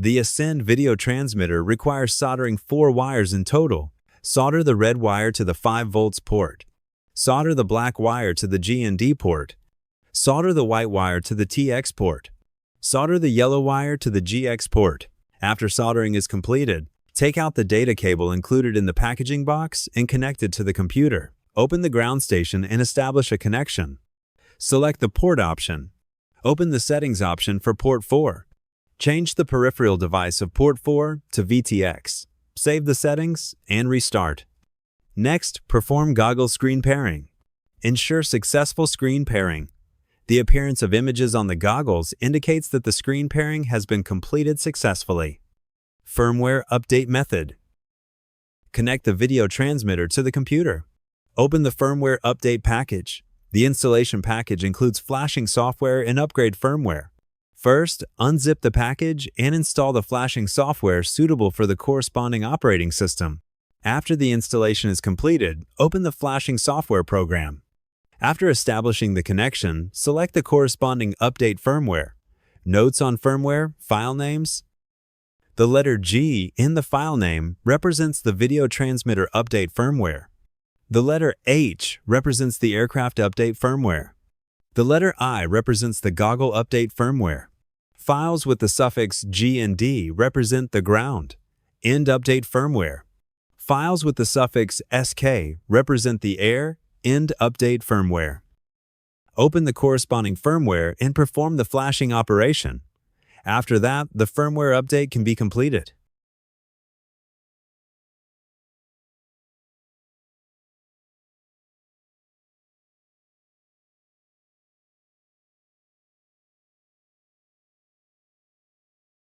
The Ascend video transmitter requires soldering 4 wires in total. Solder the red wire to the 5 volts port. Solder the black wire to the G&D port. Solder the white wire to the TX port. Solder the yellow wire to the GX port. After soldering is completed, take out the data cable included in the packaging box and connect it to the computer. Open the ground station and establish a connection. Select the port option. Open the settings option for port 4. Change the peripheral device of port 4 to VTX. Save the settings and restart. Next, perform goggle screen pairing. Ensure successful screen pairing. The appearance of images on the goggles indicates that the screen pairing has been completed successfully. Firmware update method. Connect the video transmitter to the computer. Open the firmware update package. The installation package includes flashing software and upgrade firmware. First, unzip the package and install the flashing software suitable for the corresponding operating system. After the installation is completed, open the flashing software program. After establishing the connection, select the corresponding update firmware. Notes on firmware, file names. The letter G in the file name represents the video transmitter update firmware. The letter H represents the aircraft update firmware. The letter I represents the goggle update firmware. Files with the suffix G and D represent the ground, end update firmware. Files with the suffix SK represent the air, end update firmware. Open the corresponding firmware and perform the flashing operation. After that, the firmware update can be completed.